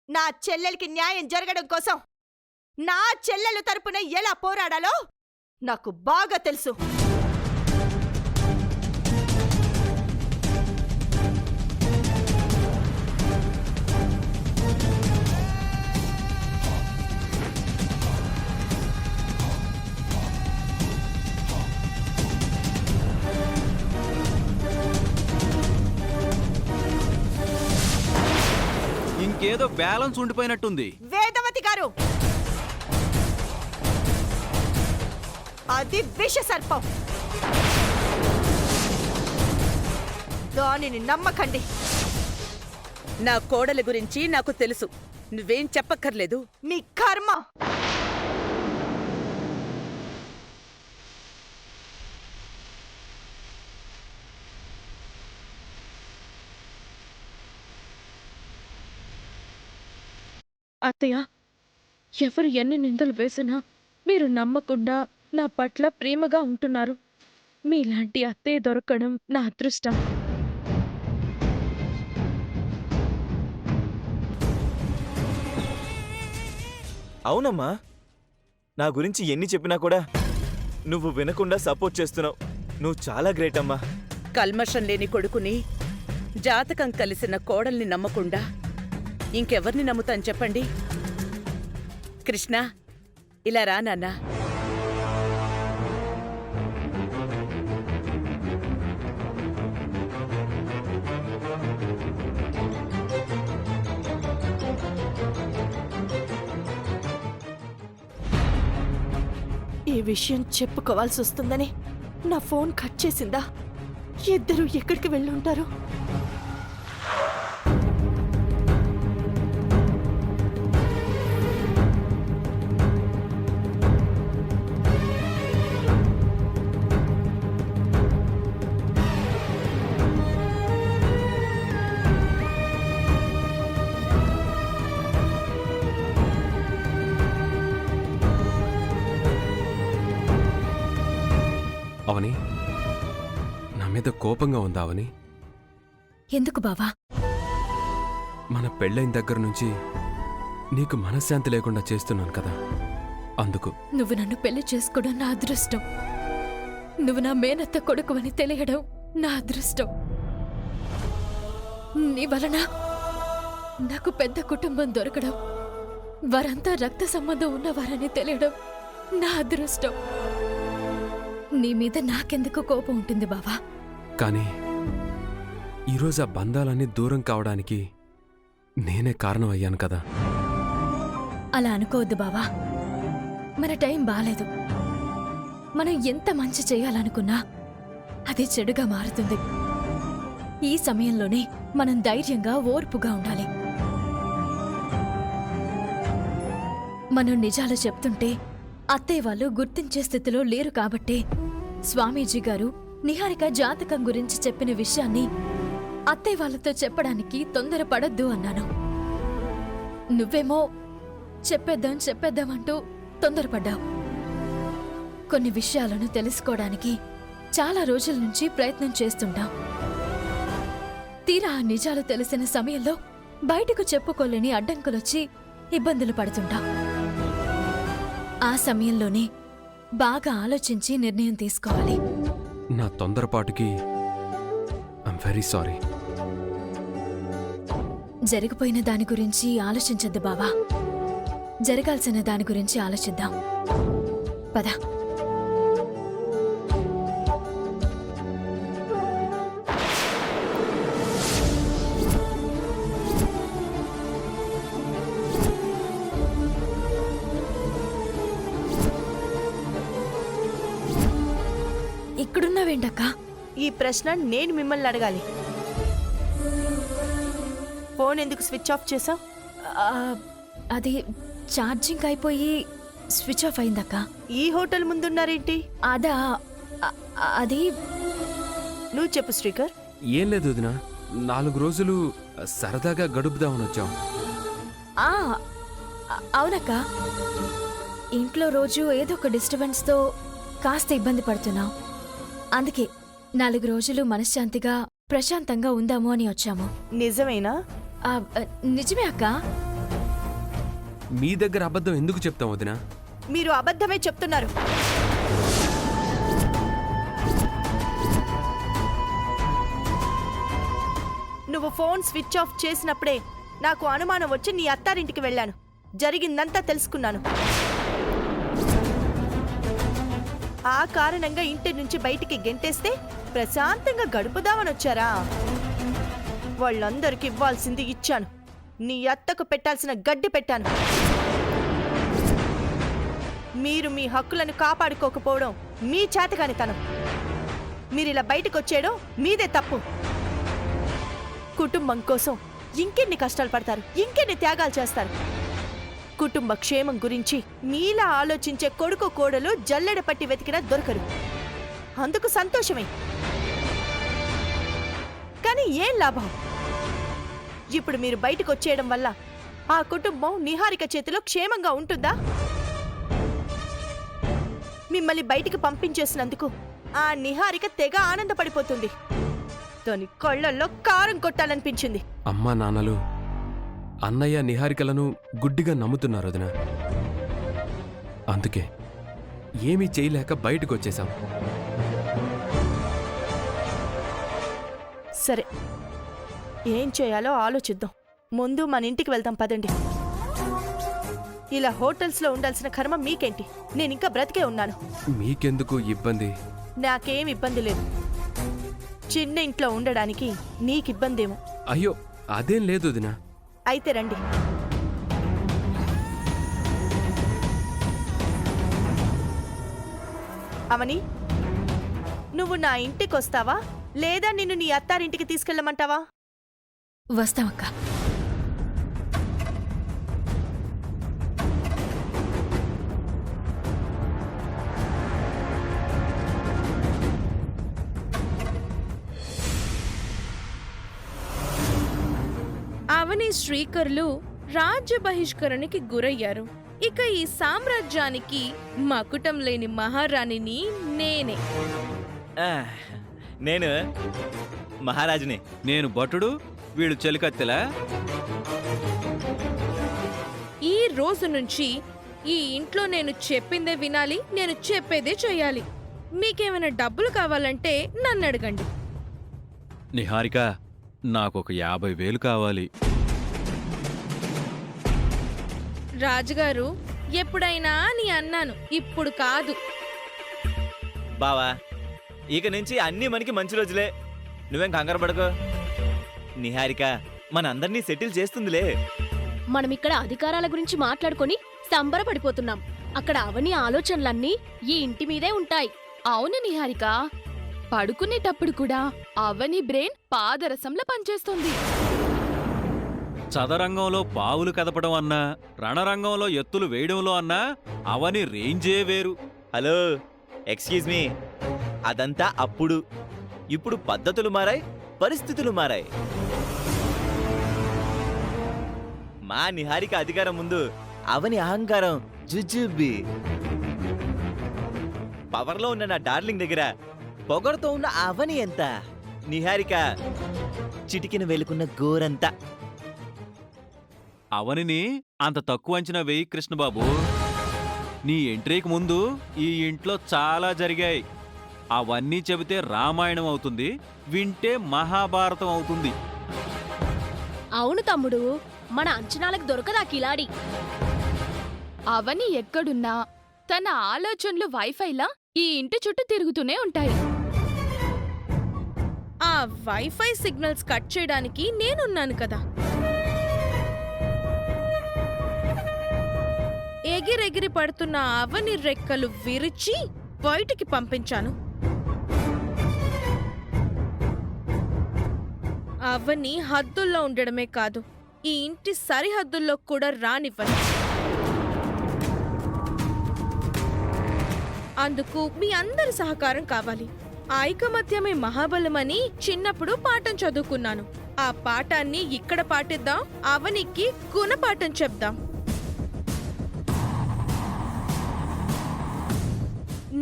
నా చెల్లెలికి న్యాయం జరగడం కోసం నా చెల్లెలు తరపున ఎలా పోరాడాలో నాకు బాగా తెలుసు. ఇంకేదో బ్యాలెన్స్ ఉండిపోయినట్టుంది. వేదవతి గారు, అది విష సర్పం. దానిని నమ్మకండి. నా కోడలి గురించి నాకు తెలుసు. నువ్వేం చెప్పక్కర్లేదు. మీ కర్మ. అత్తయ్య, ఎవరు ఎన్ని నిందలు వేసినా మీరు నమ్మకుండా నా పట్ల ప్రేమగా ఉంటున్నారు. మీలాంటి అత్తయ్య దొరకడం నా అదృష్టం. అవునమ్మా, నా గురించి ఎన్ని చెప్పినా కూడా నువ్వు వినకుండా సపోర్ట్ చేస్తున్నావు. నువ్వు చాలా గ్రేట్ అమ్మా. కల్మషం లేని కొడుకుని, జాతకం కలిసిన కోడల్ని నమ్మకుండా ఇంకెవర్ని నమ్ముతాను చెప్పండి? కృష్ణ, ఇలా రా నాన్నా. ఈ విషయం చెప్పుకోవాల్సి వస్తుందని నా ఫోన్ కట్ చేసిందా? ఇద్దరు ఎక్కడికి వెళ్ళుంటారు? అవని, నా మీద కోపంగా ఉందా అవని? ఎందుకు బావా? మన పెళ్ళైన దగ్గర నుంచి నీకు మనశ్శాంతి లేకుండా చేస్తున్నాను కదా, అందుకు. నువ్వు నన్ను పెళ్లి చేసుకోవడం నా అదృష్టం. నువ్వు నా మేనత్త కొడుకు అని తెలియడం నా అదృష్టం. నీ వలన నాకు పెద్ద కుటుంబం దొరకడం, వారంతా రక్త సంబంధం ఉన్నవారని తెలియడం నా అదృష్టం. నీ మీద నాకెందుకు కోపం ఉంటుంది బావా? కానీ ఈరోజు ఆ బంధాలన్నీ దూరం కావడానికి నేనే కారణం అయ్యాను కదా. అలా అనుకోవద్దు బావా. మన టైం బాలేదు. మనం ఎంత మంచి చేయాలనుకున్నా అది చెడుగా మారుతుంది. ఈ సమయంలోనే మనం ధైర్యంగా, ఓర్పుగా ఉండాలి. మనం నిజాలు చెప్తుంటే అత్తయ్య వాళ్ళు గుర్తించే స్థితిలో లేరు కాబట్టే స్వామీజీ గారు నిహారిక జాతకం గురించి చెప్పిన విషయాన్ని అత్తయ్య వాళ్ళతో చెప్పడానికి తొందరపడొద్దు అన్నాను. నువ్వేమో చెప్పేద్దామంటూ తొందరపడ్డావు. కొన్ని విషయాలను తెలుసుకోవడానికి చాలా రోజుల నుంచి ప్రయత్నం చేస్తుంటాం. తీరా ఆ నిజాలు తెలిసిన సమయంలో బయటకు చెప్పుకోలేని అడ్డంకులొచ్చి ఇబ్బందులు పడుతుంటాం. ఆ సమయంలోనే బాగా ఆలోచించి నిర్ణయం తీసుకోవాలి. నా తొందరపాటుకి ఐమ్ వెరీ సారీ. జరిగిపోయిన దాని గురించి ఆలోచించద్దు బావా. జరగాల్సిన దాని గురించి ఆలోచిద్దాం. పద. ఇక్కడున్నావేంటక్కా? ఈ ప్రశ్న నేను మిమ్మల్ని అడగాలి. ఫోన్ ఎందుకు స్విచ్ ఆఫ్ చేసావు? అది ఛార్జింగ్ అయిపోయి స్విచ్ ఆఫ్ అయిందక్కా. ఈ హోటల్ ముందున్నారేంటి? అదా, అది నువ్వు చెప్పు శ్రీకర్. ఏం లేదు వదినా, 4 రోజులు సరదాగా గడుపుదామని వచ్చాం. అవునక్క. ఇంట్లో రోజు ఏదో ఒక డిస్టర్బెన్స్తో కాస్త ఇబ్బంది పడుతున్నావు. అందుకే 4 రోజులు మనశ్శాంతిగా, ప్రశాంతంగా ఉందాము అని వచ్చాము. నిజమేనా? నిజమే అక్క. మీ దగ్గర అబద్ధం ఎందుకు చెప్తాం వదినా? మీరు అబద్ధమే చెప్తున్నారు. నువ్వు ఫోన్ స్విచ్ ఆఫ్ చేసినప్పుడే నాకు అనుమానం వచ్చి నీ అత్తారింటికి వెళ్ళాను. జరిగిందంతా తెలుసుకున్నాను. ఆ కారణంగా ఇంటి నుంచి బయటికి గెంటేస్తే ప్రశాంతంగా గడుపుదామని వచ్చారా? వాళ్ళందరికీ ఇవ్వాల్సింది ఇచ్చాను. నీ అత్తకు పెట్టాల్సిన గడ్డి పెట్టాను. మీరు మీ హక్కులను కాపాడుకోకపోవడం మీ చేతకానితనం. మీరిలా బయటకు వచ్చేయడం మీదే తప్పు. కుటుంబం కోసం ఇంకెన్ని కష్టాలు పడతారు, ఇంకెన్ని త్యాగాలు చేస్తారు. కుటుంబ క్షేమం గురించి మీలా ఆలోచించే కొడుకు కోడలు జల్లెడ పట్టి వెతికినా దొరకరు. అందుకు సంతోషమే. కానీ ఏం లాభం? ఇప్పుడు మీరు బయటకు వచ్చేయడం వల్ల ఆ కుటుంబం నిహారిక చేతిలో క్షేమంగా ఉంటుందా? మిమ్మల్ని బయటికి పంపించేసినందుకు ఆ నిహారిక తెగ ఆనందపడిపోతుంది. దాని కళ్ళల్లో కారం కొట్టాలనిపించింది. అమ్మా నాన్నలు అన్నయ్య నిహారికలను గుడ్డిగా నమ్ముతున్నారు వదినా. అందుకే ఏమీ చేయలేక బయటకు వచ్చేసాం. సరే, ఏం చేయాలో ఆలోచిద్దాం. ముందు మన ఇంటికి వెళ్దాం పదండి. ఇలా హోటల్స్లో ఉండాల్సిన కర్మ మీకేంటి? నేనింకా బ్రతికే ఉన్నాను. మీకెందుకు ఇబ్బంది? నాకేం ఇబ్బంది లేదు. చిన్న ఇంట్లో ఉండడానికి నీకిబ్బందేమో. అయ్యో అదేం లేదు వదినా. అయితే రండి. అవని, నువ్వు నా ఇంటికొస్తావా లేదా నిన్ను నీ అత్తారింటికి తీసుకెళ్ళమంటావా? వస్తామక్క. అవని శ్రీకర్లు రాజ్య బహిష్కరణకి గురయ్యారు. ఇక ఈ సామ్రాజ్యానికి మకుటం లేని మహారాణిని నేనే. నేను మహారాజునే. నేను భటుడు, వీడు చెలికత్తెలా? ఈ రోజు నుంచి ఈ ఇంట్లో నేను చెప్పిందే వినాలి, నేను చెప్పేదే చేయాలి. మీకేమైనా డబ్బులు కావాలంటే నన్ను అడగండి. నిహారిక, నాకొక 50,000 కావాలి. రాజుగారు, ఎప్పుడైనా నీ అన్నాను, ఇప్పుడు కాదు. బావా, ఇక నుంచి అన్నీ మనకి మంచి రోజులే. నువ్వేం కంగారు పడకు. నిహారిక మనందరినీ సెటిల్ చేస్తుందిలే. మనమిక్కడ అధికారాల గురించి మాట్లాడుకొని సంబరపడిపోతున్నాం. అక్కడ అవని ఆలోచనలన్నీ ఈ ఇంటి మీదే ఉంటాయి. అవును నిహారిక, పడుకునేటప్పుడు కూడా అవని బ్రెయిన్ పాదరసంలో పనిచేస్తుంది. చదరంగంలో పావులు కదపడం అన్నా, రణరంగంలో ఎత్తులు వేయడంలో అన్నా అవని రేంజే వేరు. Hello, excuse me. అదంతా అప్పుడు. ఇప్పుడు పద్ధతులు మారాయి, పరిస్థితులు మారాయి. మా నిహారిక అధికారం ముందు అవని అహంకారం జుజుబి. పవర్లో ఉన్న నా డార్లింగ్ దగ్గర పొగరుతో ఉన్న అవని ఎంత? నిహారిక చిటికిన వెలుకున్న గోరంతా. అవనిని అంత తక్కువ అంచనా వేయి కృష్ణబాబు. నీ ఎంట్రీకి ముందు ఈ ఇంట్లో చాలా జరిగాయి. అవన్నీ చెబితే రామాయణం అవుతుంది, వింటే మహాభారతం అవుతుంది. అవును తమ్ముడు, మన అంచనాలకు దొరకదా కిలాడి. అవని ఎక్కడున్నా తన ఆలోచనలు వైఫైలా ఈ ఇంటి చుట్టూ తిరుగుతూనే ఉంటాయి. ఆ వైఫై సిగ్నల్స్ కట్ చేయడానికి నేనున్నాను కదా. ఎగిరెగిరి పడుతున్న అవని రెక్కలు విరిచి బయటికి పంపించాను. అవని హద్దుల్లో ఉండడమే కాదు, ఈ ఇంటి సరిహద్దుల్లో కూడా రానివ్వను. అందుకు మీ అందరి సహకారం కావాలి. ఐకమత్యమే మహాబలమని చిన్నప్పుడు పాఠం చదువుకున్నాను. ఆ పాఠాన్ని ఇక్కడ పాటిద్దాం, అవనికి గుణపాఠం చెప్దాం.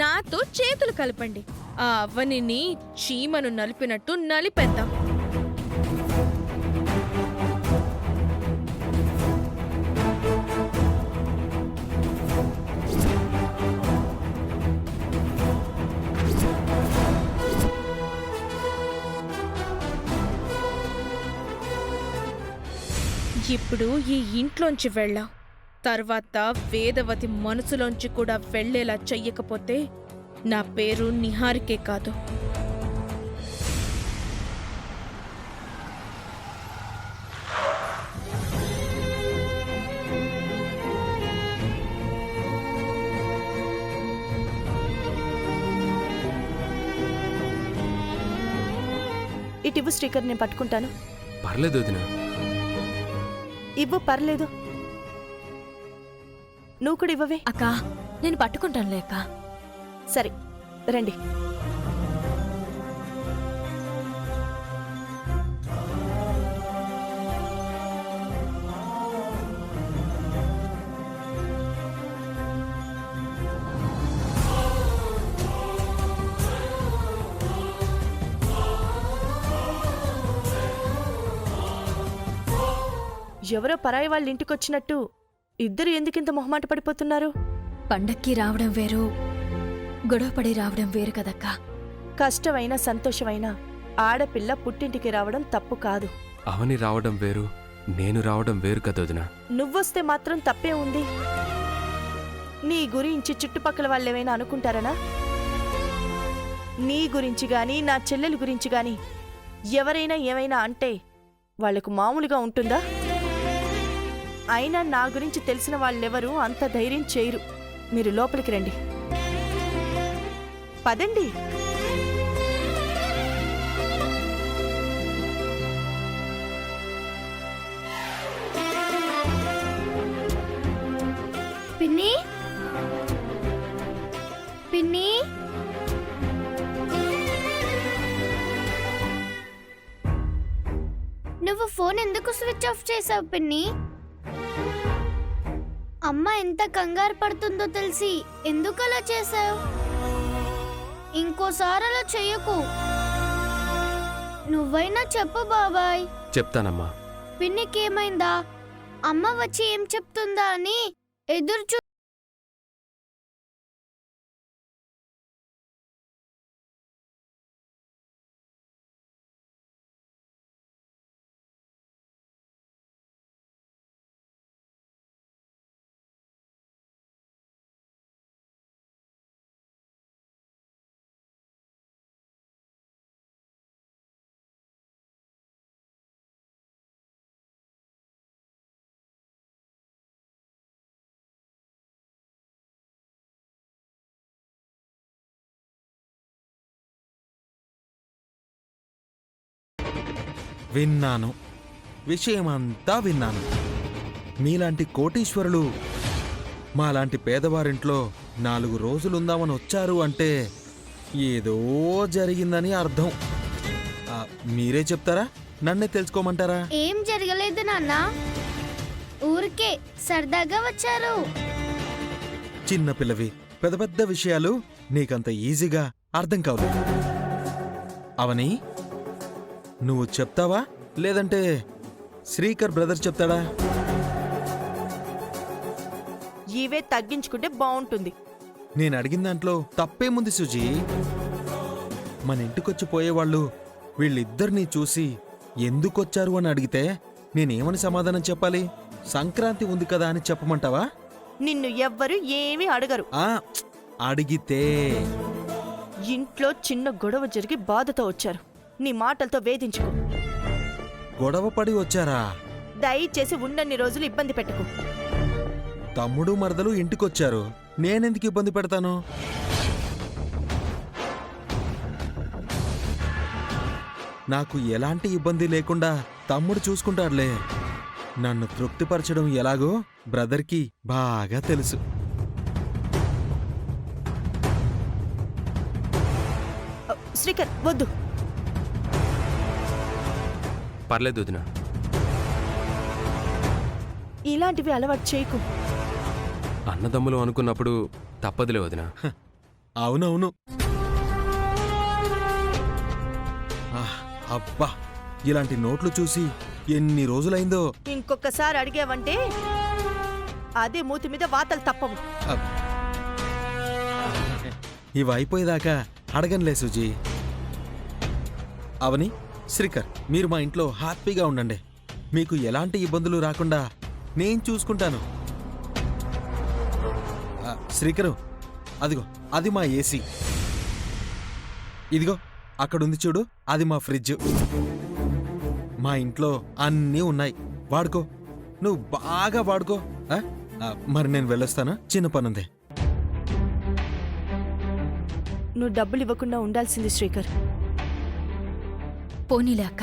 నాతో చేతులు కలపండి. ఆ అవనిని చీమను నలిపినట్టు నలిపేద్దాం. ఇప్పుడు ఈ ఇంట్లోంచి వెళ్ళావు. తర్వాత వేదవతి మనసులోంచి కూడా వెళ్ళేలా చెయ్యకపోతే నా పేరు నిహారికే కాదు. ఇటివ్వు స్టిక్కర్, నేను పట్టుకుంటాను. పర్లేదు వదిన. ఇవ్వు, పర్లేదు. నువ్వు కూడా ఇవ్వవే. అక్క, నేను పట్టుకుంటానులే అక్క. సరే రండి. ఎవరో పరాయి వాళ్ళ ఇంటికొచ్చినట్టు ఇద్దరు ఎందుకింత మొహమాట పడిపోతున్నారు? పండక్కి రావడం వేరు, గొడవపడి రావడం వేరు కదక్కా. కష్టమైనా సంతోషమైనా ఆడపిల్ల పుట్టింటికి రావడం తప్పు కాదు. అవని రావడం వేరు, నేను రావడం వేరు కదా వదిన. నువ్వొస్తే మాత్రం తప్పే ఉంది. నీ గురించి చుట్టుపక్కల వాళ్ళేమైనా అనుకుంటారనా? నీ గురించి గాని నా చెల్లెలి గురించి గాని ఎవరైనా ఏమైనా అంటే వాళ్లకు మామూలుగా ఉంటుందా? అయినా నా గురించి తెలిసిన వాళ్ళెవరూ అంత ధైర్యం చేయరు. మీరు లోపలికి రండి. పదండి. పిన్ని, పిన్ని, నువ్వు ఫోన్ ఎందుకు స్విచ్ ఆఫ్ చేసావు పిన్ని? అమ్మ ఎంత కంగారు పడుతుందో తెలిసి ఎందుకు అలా చేసావు? ఇంకోసారి అలా చెయ్యకు. నువ్వైనా చెప్పు బాబాయ్. చెప్తానమ్మా. పిన్నికేమైందా? అమ్మ వచ్చి ఏం చెప్తుందా అని ఎదురు విన్నాను, విషయమంతా విన్నాను. మీలాంటి కోటీశ్వరులు మాలాంటి పేదవారింట్లో 4 రోజులుందామని వచ్చారు అంటే ఏదో జరిగిందని అర్థం. మీరే చెప్తారా, నన్నే తెలుసుకోమంటారా? ఏం జరగలేదు నాన్న, ఊరికే సరదాగా వచ్చారు. చిన్న పిల్లవి, పెద్ద పెద్ద విషయాలు నీకంత ఈజీగా అర్థం కావు. అవని, నువ్వు చెప్తావా లేదంటే శ్రీకర్ బ్రదర్ చెప్తాడా? ఇవే తగ్గించుకుంటే బాగుంటుంది. నేను అడిగిన దాంట్లో తప్పేముంది సుజీ? మన ఇంటికొచ్చి పోయేవాళ్ళు వీళ్ళిద్దరినీ చూసి ఎందుకొచ్చారు అని అడిగితే నేనేమని సమాధానం చెప్పాలి? సంక్రాంతి ఉంది కదా అని చెప్పమంటావా? నిన్ను ఎవ్వరు ఏమీ అడగరు. అడిగితే ఇంట్లో చిన్న గొడవ జరిగి బాధతో వచ్చారు. నీ మాటలతో వేధించుకో. గొడవ పడి వచ్చారా? దయచేసి ఉన్నన్ని రోజులు ఇబ్బంది పెట్టుకో. తమ్ముడు మరదలు ఇంటికొచ్చారు, నేనెందుకు ఇబ్బంది పెడతాను? నాకు ఎలాంటి ఇబ్బంది లేకుండా తమ్ముడు చూసుకుంటాడులే. నన్ను తృప్తిపరచడం ఎలాగో బ్రదర్కి బాగా తెలుసు. శ్రీకర్, వద్దు. పర్లేదు వదిన. ఇలాంటివి అలవాటు చేయకు. అన్నదమ్ములు అనుకున్నప్పుడు తప్పదులే వదిన. అవునవును. అబ్బా, ఇలాంటి నోట్లు చూసి ఎన్ని రోజులైందో. ఇంకొకసారి అడిగావంటే అదే మూతి మీద వాతలు తప్పవు. ఇవి అయిపోయేదాకా అడగనులే సుజీ. అవని, శ్రీకర్, మీరు మా ఇంట్లో హ్యాపీగా ఉండండి. మీకు ఎలాంటి ఇబ్బందులు రాకుండా నేను చూసుకుంటాను. శ్రీకరు, అదిగో అది మా ఏసీ. ఇదిగో అక్కడుంది చూడు, అది మా ఫ్రిడ్జ్. మా ఇంట్లో అన్నీ ఉన్నాయి, వాడుకో. నువ్వు బాగా వాడుకో. మరి నేను వెళ్ళొస్తానా? చిన్న పనుంది. నువ్వు డబ్బులు ఇవ్వకుండా ఉండాల్సింది శ్రీకర్. పోనీలే అక్క,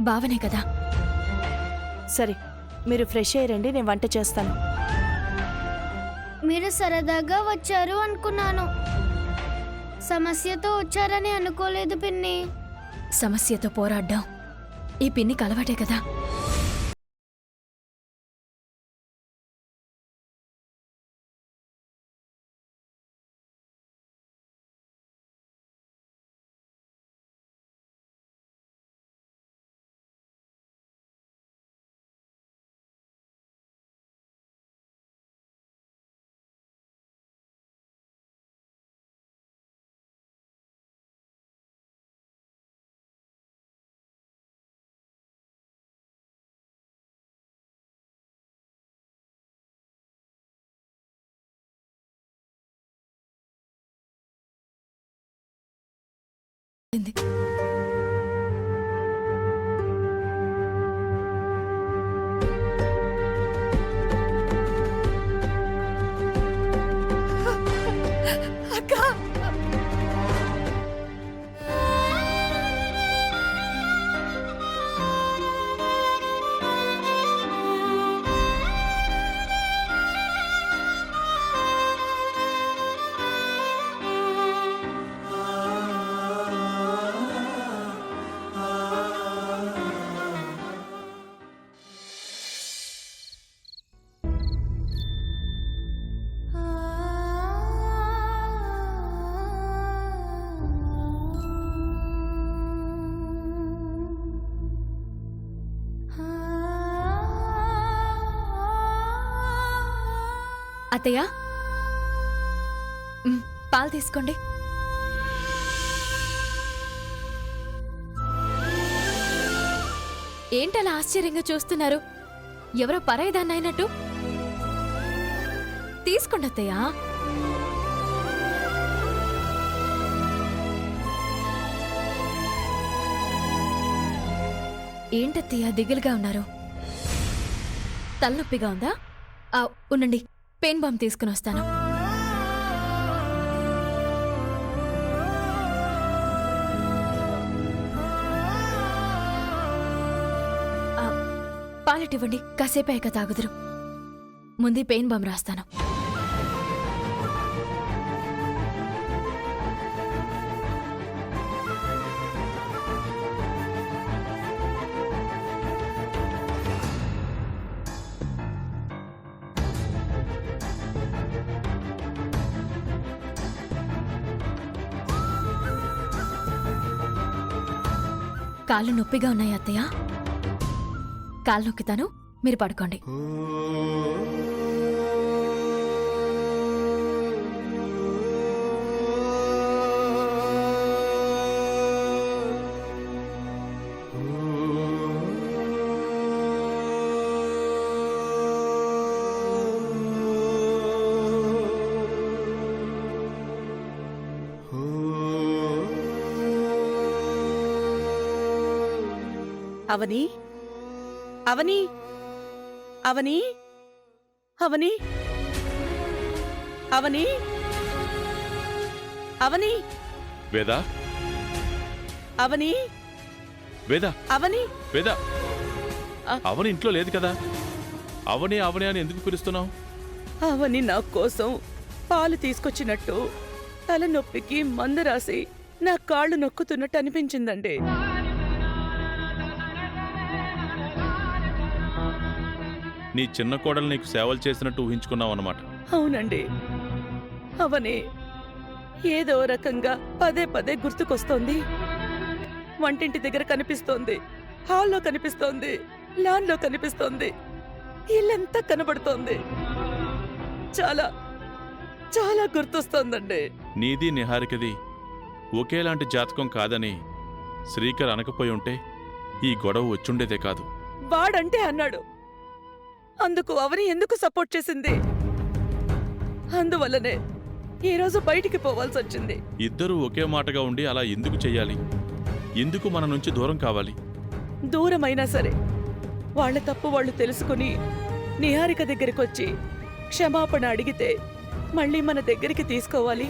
బావనే కదా. సరే, మీరు ఫ్రెష్ అయ్యారండి, నేను వంట చేస్తాను. మీరు సరదాగా వచ్చారు అనుకున్నాను, సమస్యతో వచ్చారని అనుకోలేదు పిన్ని. సమస్యతో పోరాడ్డం ఈ పిన్నికి అలవాటే కదా. అత్తయ్య, పాలు తీసుకోండి. ఏంటలా ఆశ్చర్యంగా చూస్తున్నారు? ఎవరో పరాయిదాన్ని అయినట్టు. తీసుకోండి అత్తయ్య. ఏంటత్తయ్య దిగులుగా ఉన్నారు? తలనొప్పిగా ఉందా? ఉండండి, పెయిన్ బామ్ తీసుకుని వస్తాను. పాలటివ్వండి, కాసేపు అయ్యాక తాగుదురు. ముందు పెయిన్ బామ్ రాస్తాను. కాళ్ళు నొప్పిగా ఉన్నాయి అత్తయ్య. కాళ్ళు నొక్కుతాను, మీరు పడుకోండి. అవని, అవని, అవని, అవని, అవని, అవని, వేదా, అవని, వేదా, అవని, వేదా, అవని ఇంట్లో లేదు కదా. అవని అవని అని ఎందుకు పిలుస్తున్నావు? అవని నా కోసం పాలు తీసుకొచ్చినట్టు తలనొప్పికి మందు రాసి నా కాళ్ళు నొక్కుతున్నట్టు అనిపించిందండి. నీ చిన్న కోడలు నీకు సేవలు చేసినట్టు ఊహించుకున్నావు అన్నమాట. అవునండి, అవని ఏదో రకంగా పదే పదే గుర్తుకొస్తోంది. వంటింటి దగ్గర కనిపిస్తోంది, హాల్లో కనిపిస్తోంది, లాన్లో కనిపిస్తోంది, ఇల్లంతా కనబడుతోంది. చాలా చాలా గుర్తొస్తోందండి. నీది నిహారికది ఒకేలాంటి జాతకం కాదని శ్రీకర్ అనకపోయి ఉంటే ఈ గొడవ వచ్చుండేదే కాదు. వాడంటే అన్నాడు. అందుకు అవని ఎందుకు సపోర్ట్ చేసింది? అందువల్లనే ఈరోజు బయటికి పోవాల్సి వచ్చింది. ఇద్దరూ ఒకే మాటగా ఉండి అలా ఎందుకు చెయ్యాలి? ఎందుకు మన నుంచి దూరం కావాలి? దూరమైనా సరే వాళ్ళ తప్పు వాళ్ళు తెలుసుకుని నిహారిక దగ్గరికి వచ్చి క్షమాపణ అడిగితే మళ్ళీ మన దగ్గరికి తీసుకోవాలి.